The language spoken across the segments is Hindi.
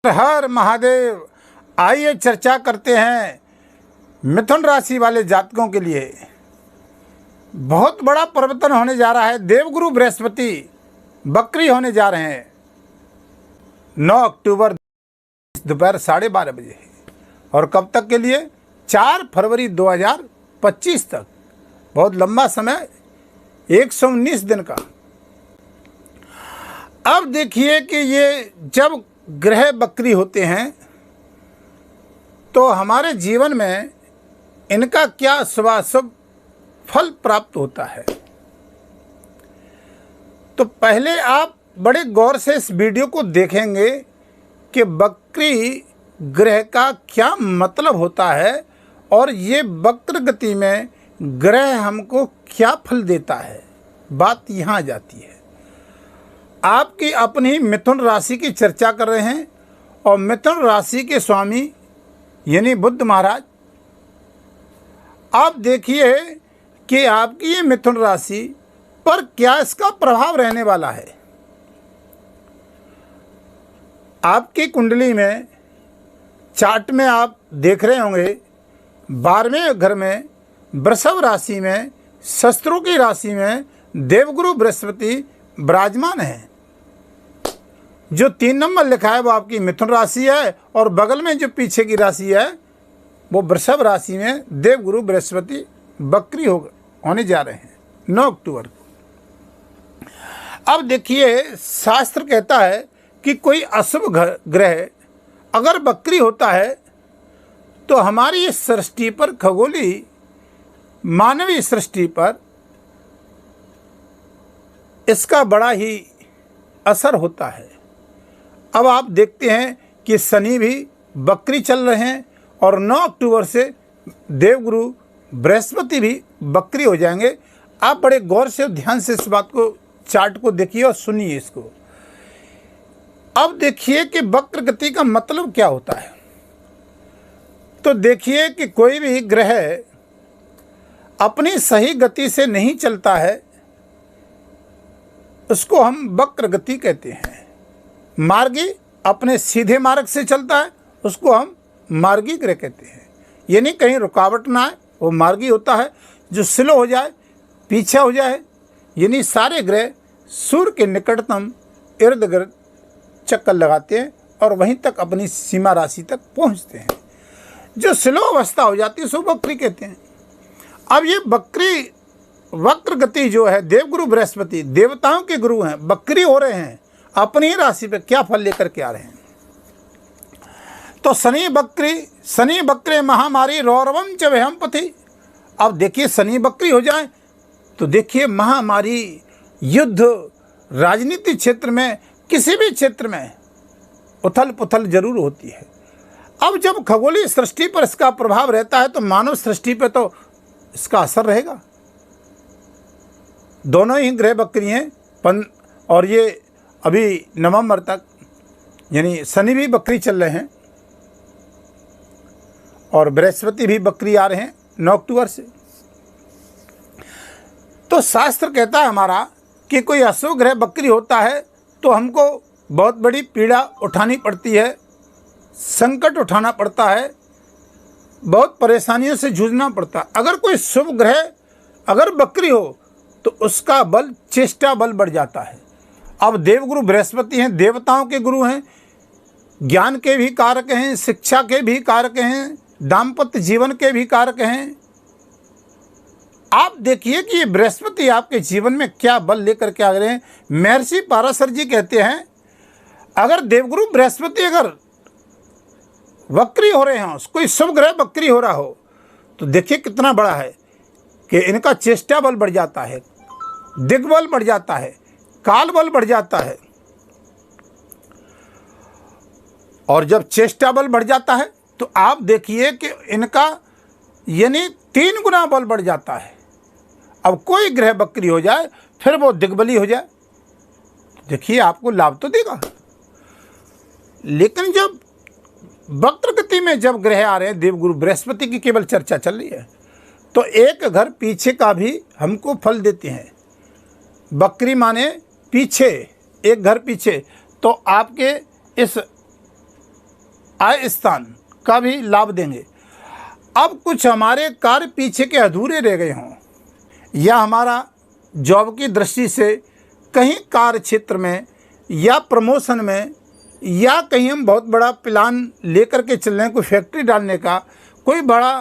हर महादेव। आइए चर्चा करते हैं मिथुन राशि वाले जातकों के लिए बहुत बड़ा परिवर्तन होने जा रहा है। देवगुरु बृहस्पति बकरी होने जा रहे हैं 9 अक्टूबर दोपहर 12:30 बजे और कब तक के लिए 4 फरवरी 2025 तक। बहुत लंबा समय, 119 दिन का। अब देखिए कि ये जब ग्रह बकरी होते हैं तो हमारे जीवन में इनका क्या शुभाशुभ फल प्राप्त होता है। तो पहले आप बड़े गौर से इस वीडियो को देखेंगे कि बकरी ग्रह का क्या मतलब होता है और ये वक्र गति में ग्रह हमको क्या फल देता है। बात यहाँ आ जाती है। आपकी अपनी मिथुन राशि की चर्चा कर रहे हैं और मिथुन राशि के स्वामी यानी बुध महाराज। आप देखिए कि आपकी ये मिथुन राशि पर क्या इसका प्रभाव रहने वाला है। आपकी कुंडली में चार्ट में आप देख रहे होंगे 12वें घर में वृषभ राशि में शस्त्रों की राशि में देवगुरु बृहस्पति विराजमान है। जो 3 नंबर लिखा है वो आपकी मिथुन राशि है और बगल में जो पीछे की राशि है वो वृषभ राशि में देवगुरु बृहस्पति बकरी होने जा रहे हैं 9 अक्टूबर को। अब देखिए शास्त्र कहता है कि कोई अशुभ ग्रह अगर बकरी होता है तो हमारी इस सृष्टि पर, खगोली मानवीय सृष्टि पर इसका बड़ा ही असर होता है। अब आप देखते हैं कि शनि भी बकरी चल रहे हैं और 9 अक्टूबर से देवगुरु बृहस्पति भी बकरी हो जाएंगे। आप बड़े गौर से ध्यान से इस बात को, चार्ट को देखिए और सुनिए इसको। अब देखिए कि वक्र गति का मतलब क्या होता है। तो देखिए कि कोई भी ग्रह अपनी सही गति से नहीं चलता है उसको हम वक्र गति कहते हैं। मार्गी अपने सीधे मार्ग से चलता है उसको हम मार्गी ग्रह कहते हैं। यानी कहीं रुकावट ना आए वो मार्गी होता है। जो स्लो हो जाए, पीछे हो जाए, यानी सारे ग्रह सूर्य के निकटतम इर्द गिर्द चक्कर लगाते हैं और वहीं तक अपनी सीमा राशि तक पहुंचते हैं। जो स्लो अवस्था हो जाती है उसको बकरी कहते हैं। अब ये बकरी वक्र गति जो है, देवगुरु बृहस्पति देवताओं के गुरु हैं, बकरी हो रहे हैं, अपनी ही राशि पे क्या फल लेकर के आ रहे हैं। तो शनि बकरे महामारी रौरवम च वहम पथि। अब देखिए शनि बकरी हो जाए तो देखिए महामारी, युद्ध, राजनीति क्षेत्र में, किसी भी क्षेत्र में उथल पुथल जरूर होती है। अब जब खगोलीय सृष्टि पर इसका प्रभाव रहता है तो मानव सृष्टि पर तो इसका असर रहेगा। दोनों ही ग्रह बकरी हैं और ये अभी नवंबर तक, यानी शनि भी बकरी चल रहे हैं और बृहस्पति भी बकरी आ रहे हैं 9 अक्टूबर से। तो शास्त्र कहता है हमारा कि कोई अशुभ ग्रह बकरी होता है तो हमको बहुत बड़ी पीड़ा उठानी पड़ती है, संकट उठाना पड़ता है, बहुत परेशानियों से जूझना पड़ता है। अगर कोई शुभ ग्रह अगर बकरी हो तो उसका बल, चेष्टा बल बढ़ जाता है। अब देवगुरु बृहस्पति हैं, देवताओं के गुरु हैं, ज्ञान के भी कारक हैं, शिक्षा के भी कारक हैं, दाम्पत्य जीवन के भी कारक हैं। आप देखिए कि ये बृहस्पति आपके जीवन में क्या बल लेकर के आ रहे हैं। महर्षि पाराशर जी कहते हैं अगर देवगुरु बृहस्पति अगर वक्री हो रहे हों, कोई शुभ ग्रह वक्री हो रहा हो तो देखिए कितना बड़ा है कि इनका चेष्टा बल बढ़ जाता है, दिग्बल बढ़ जाता है, काल बल बढ़ जाता है। और जब चेष्टा बल बढ़ जाता है तो आप देखिए कि इनका यानी 3 गुना बल बढ़ जाता है। अब कोई ग्रह बकरी हो जाए फिर वो दिग्बली हो जाए, देखिए आपको लाभ तो देगा। लेकिन जब वक्र गति में जब ग्रह आ रहे हैं, देवगुरु बृहस्पति की केवल चर्चा चल रही है, तो एक घर पीछे का भी हमको फल देते हैं। बकरी माने पीछे, एक घर पीछे। तो आपके इस आय स्थान का भी लाभ देंगे। अब कुछ हमारे कार्य पीछे के अधूरे रह गए हों, या हमारा जॉब की दृष्टि से कहीं कार्य क्षेत्र में या प्रमोशन में, या कहीं हम बहुत बड़ा प्लान लेकर के चल रहे हैं, कोई फैक्ट्री डालने का, कोई बड़ा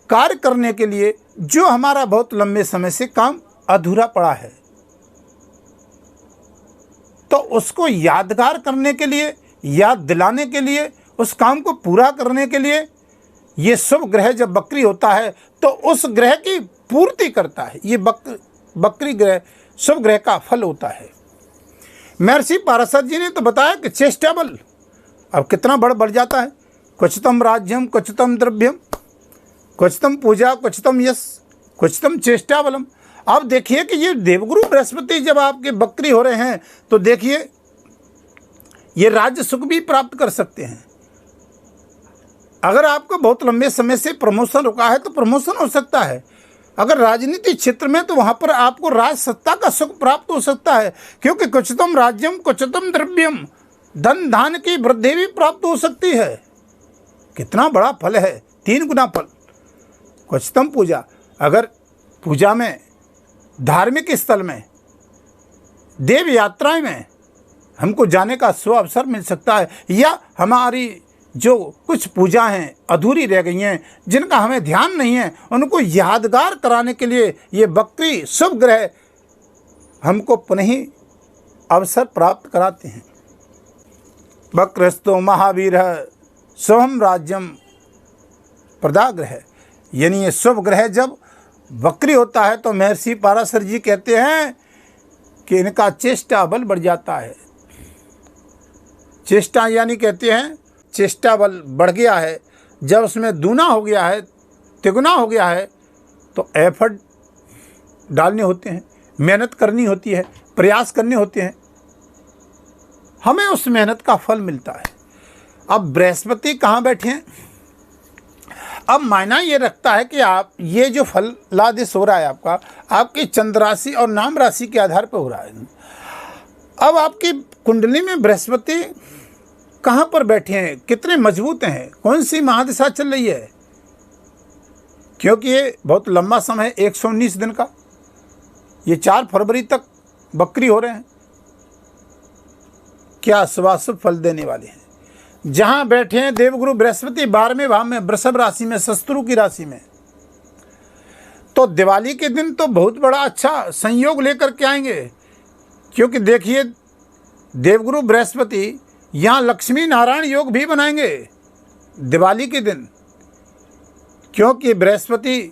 कार्य करने के लिए, जो हमारा बहुत लंबे समय से काम अधूरा पड़ा है, तो उसको यादगार करने के लिए, याद दिलाने के लिए, उस काम को पूरा करने के लिए ये शुभ ग्रह जब बकरी होता है तो उस ग्रह की पूर्ति करता है। ये बकरी ग्रह शुभ ग्रह का फल होता है। महर्षि पाराशर जी ने तो बताया कि चेष्टा बल अब कितना बढ़ जाता है। क्वचितम राज्यम, क्वचितम द्रव्यम, क्वचितम पूजा, क्वचितम यश, क्वचितम चेष्टा बलम। अब देखिए कि ये देवगुरु बृहस्पति जब आपके बकरी हो रहे हैं तो देखिए ये राज्य सुख भी प्राप्त कर सकते हैं। अगर आपको बहुत लंबे समय से प्रमोशन रुका है तो प्रमोशन हो सकता है। अगर राजनीतिक क्षेत्र में तो वहाँ पर आपको राज सत्ता का सुख प्राप्त हो सकता है, क्योंकि क्वचितम राज्यम क्वचितम द्रव्यम, धन धान की वृद्धि भी प्राप्त हो सकती है। कितना बड़ा फल है, 3 गुना फल। क्वचितम पूजा, अगर पूजा में, धार्मिक स्थल में, देव यात्राएं में हमको जाने का शुभ अवसर मिल सकता है, या हमारी जो कुछ पूजा हैं अधूरी रह गई हैं, जिनका हमें ध्यान नहीं है, उनको यादगार कराने के लिए ये बकरी शुभ ग्रह हमको पुनः ही अवसर प्राप्त कराते हैं। वक्रस्तो महावीर शुभम राज्यम प्रदाग्रह, यानी ये शुभ ग्रह जब बकरी होता है तो महर्षि पाराशर जी कहते हैं कि इनका चेष्टा बल बढ़ जाता है। चेष्टा यानी कहते हैं चेष्टा बल बढ़ गया है, जब उसमें दूना हो गया है, तिगुना हो गया है, तो एफर्ट डालने होते हैं, मेहनत करनी होती है, प्रयास करने होते हैं, हमें उस मेहनत का फल मिलता है। अब बृहस्पति कहाँ बैठे हैं? अब मायना ये रखता है कि आप ये जो फल लादिश हो रहा है आपका, आपकी चंद्र राशि और नाम राशि के आधार पर हो रहा है। अब आपकी कुंडली में बृहस्पति कहाँ पर बैठे हैं, कितने मजबूत हैं, कौन सी महादशा चल रही है, क्योंकि ये बहुत लंबा समय है, 119 दिन का, ये 4 फरवरी तक बकरी हो रहे हैं। क्या शुभाशुभ फल देने वाले हैं। जहाँ बैठे हैं देवगुरु बृहस्पति 12वें भाव में, वृषभ राशि में, शत्रु की राशि में, तो दिवाली के दिन तो बहुत बड़ा अच्छा संयोग लेकर के आएंगे। क्योंकि देखिए देवगुरु बृहस्पति यहाँ लक्ष्मी नारायण योग भी बनाएंगे दिवाली के दिन, क्योंकि बृहस्पति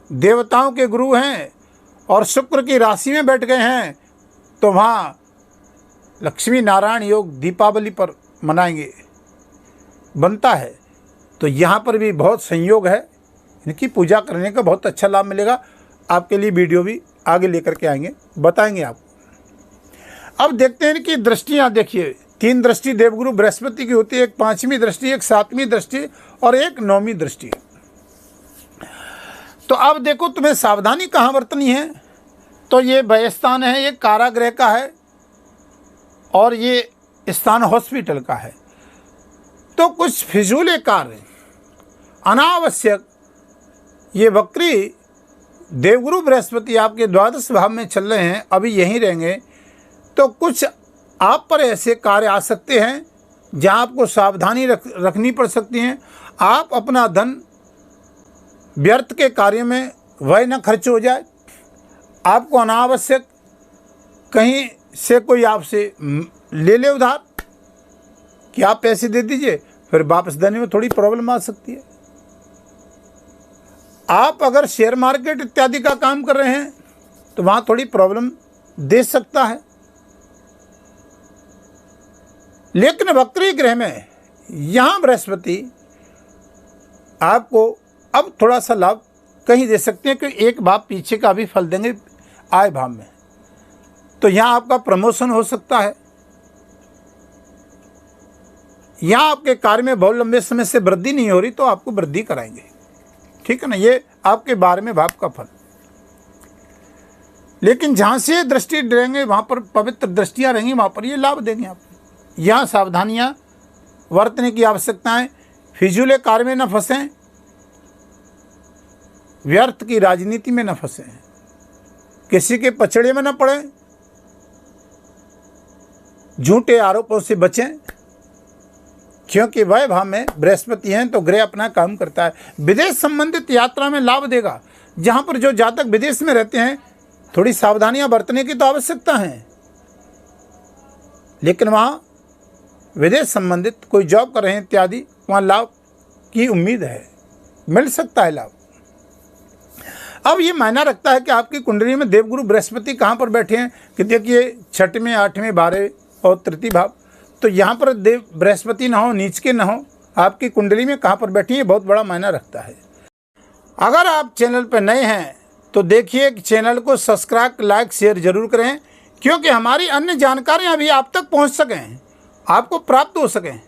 देवताओं के गुरु हैं और शुक्र की राशि में बैठ गए हैं, तो वहाँ लक्ष्मी नारायण योग दीपावली पर मनाएंगे, बनता है। तो यहाँ पर भी बहुत संयोग है, इनकी पूजा करने का बहुत अच्छा लाभ मिलेगा। आपके लिए वीडियो भी आगे लेकर के आएंगे, बताएंगे आपको। अब देखते हैं इनकी दृष्टियाँ। देखिए 3 दृष्टि देवगुरु बृहस्पति की होती है, एक 5वीं दृष्टि, एक 7वीं दृष्टि और एक 9वीं दृष्टि। तो अब देखो तुम्हें सावधानी कहाँ बरतनी है। तो ये व्यय स्थान है, ये कारागृह का है और ये स्थान हॉस्पिटल का है। तो कुछ फिजूल कार्य अनावश्यक, ये बकरी देवगुरु बृहस्पति आपके द्वादश भाव में चल रहे हैं, अभी यहीं रहेंगे, तो कुछ आप पर ऐसे कार्य आ सकते हैं जहां आपको सावधानी रखनी पड़ सकती है। आप अपना धन व्यर्थ के कार्य में व्यय न खर्च हो जाए, आपको अनावश्यक कहीं से कोई आपसे ले उधार कि आप पैसे दे दीजिए, फिर वापस देने में थोड़ी प्रॉब्लम आ सकती है। आप अगर शेयर मार्केट इत्यादि का काम कर रहे हैं तो वहाँ थोड़ी प्रॉब्लम दे सकता है। लेकिन बकरी ग्रह में यहाँ बृहस्पति आपको अब थोड़ा सा लाभ कहीं दे सकते हैं, कि एक भाव पीछे का भी फल देंगे आय भाव में। तो यहाँ आपका प्रमोशन हो सकता है, यहाँ आपके कार्य में बहुत लंबे समय से वृद्धि नहीं हो रही तो आपको वृद्धि कराएंगे, ठीक है ना। ये आपके 12वें भाव का फल। लेकिन जहाँ से दृष्टि रहेंगे वहाँ पर पवित्र दृष्टियाँ रहेंगी, वहाँ पर ये लाभ देंगे आपको। यहाँ सावधानियाँ वर्तने की आवश्यकता है। फिजूल कार्य में न फंसें, व्यर्थ की राजनीति में न फंसें, किसी के पचड़े में न पड़ें, झूठे आरोपों से बचें, क्योंकि वह भाव में बृहस्पति हैं तो ग्रह अपना काम करता है। विदेश संबंधित यात्रा में लाभ देगा। जहाँ पर जो जातक विदेश में रहते हैं थोड़ी सावधानियां बरतने की तो आवश्यकता है, लेकिन वहाँ विदेश संबंधित कोई जॉब कर रहे हैं इत्यादि, वहाँ लाभ की उम्मीद है, मिल सकता है लाभ। अब ये मायना रखता है कि आपकी कुंडली में देवगुरु बृहस्पति कहाँ पर बैठे हैं, कि देखिए छठवें, आठवें, 12 और तृतीय भाव, तो यहाँ पर देव बृहस्पति ना हो, नीच के ना हो, आपकी कुंडली में कहाँ पर बैठी है बहुत बड़ा मायना रखता है। अगर आप चैनल पर नए हैं तो देखिए कि चैनल को सब्सक्राइब, लाइक, शेयर जरूर करें, क्योंकि हमारी अन्य जानकारियाँ भी आप तक पहुँच सकें, आपको प्राप्त हो सकें।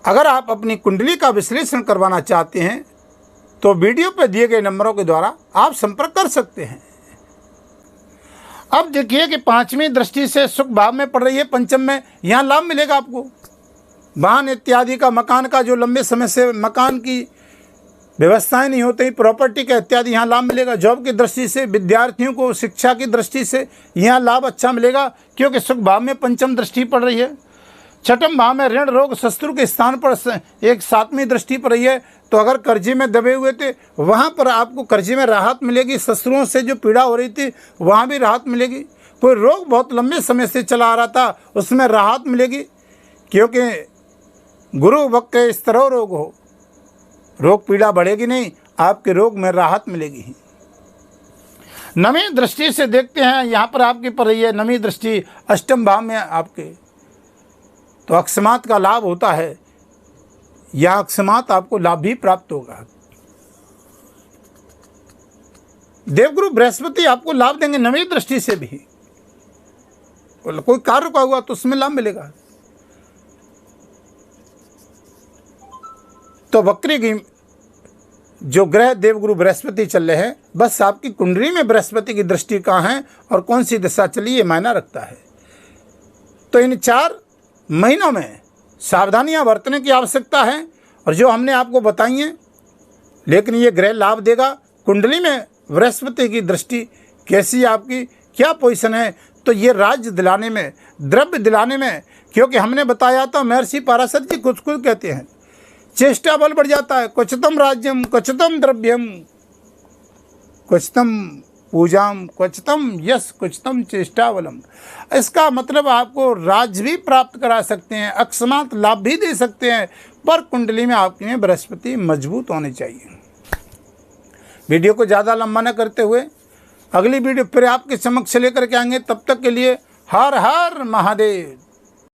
अगर आप अपनी कुंडली का विश्लेषण करवाना चाहते हैं तो वीडियो पर दिए गए नंबरों के द्वारा आप संपर्क कर सकते हैं। अब देखिए कि 5वीं दृष्टि से सुख भाव में पड़ रही है, पंचम में, यहाँ लाभ मिलेगा आपको। वाहन इत्यादि का, मकान का, जो लंबे समय से मकान की व्यवस्थाएं नहीं होती, प्रॉपर्टी का इत्यादि, यहाँ लाभ मिलेगा। जॉब की दृष्टि से, विद्यार्थियों को शिक्षा की दृष्टि से यहाँ लाभ अच्छा मिलेगा, क्योंकि सुख भाव में पंचम दृष्टि पड़ रही है। छठम भाव में ऋण, रोग, शत्रु के स्थान पर एक 7वीं दृष्टि पड़ रही है, तो अगर कर्जे में दबे हुए थे वहाँ पर आपको कर्जे में राहत मिलेगी। शत्रुओं से जो पीड़ा हो रही थी वहाँ भी राहत मिलेगी। कोई रोग बहुत लंबे समय से चला आ रहा था उसमें राहत मिलेगी, क्योंकि गुरु वक्र इस तरह रोग हो, रोग पीड़ा बढ़ेगी नहीं, आपके रोग में राहत मिलेगी। 9वीं दृष्टि से देखते हैं, यहाँ पर आपकी पड़ रही है 9वीं दृष्टि अष्टम भाव में आपके, तो अकस्मात का लाभ होता है, या अकस्मात आपको लाभ भी प्राप्त होगा। देवगुरु बृहस्पति आपको लाभ देंगे 9वीं दृष्टि से भी। कोई कार्य रुका हुआ तो उसमें लाभ मिलेगा। तो वक्री की जो ग्रह देवगुरु बृहस्पति चल रहे हैं, बस आपकी कुंडली में बृहस्पति की दृष्टि कहाँ है और कौन सी दिशा चली, ये मायना रखता है। तो इन 4 महीनों में सावधानियां बरतने की आवश्यकता है, और जो हमने आपको बताई हैं, लेकिन ये ग्रह लाभ देगा। कुंडली में बृहस्पति की दृष्टि कैसी, आपकी क्या पोजीशन है, तो ये राज्य दिलाने में, द्रव्य दिलाने में, क्योंकि हमने बताया था महर्षि पाराशर जी कुछ कहते हैं, चेष्टा बल बढ़ जाता है। क्वचितम राज्यम, क्वचितम द्रव्यम, क्वचितम पूजाम, क्वचितम यश, क्वचितम चेष्टा बलम। इसका मतलब आपको राज्य भी प्राप्त करा सकते हैं, अकस्मात लाभ भी दे सकते हैं, पर कुंडली में आपके में बृहस्पति मजबूत होनी चाहिए। वीडियो को ज़्यादा लंबा न करते हुए अगली वीडियो फिर आपके समक्ष लेकर के आएंगे। तब तक के लिए हर हर महादेव।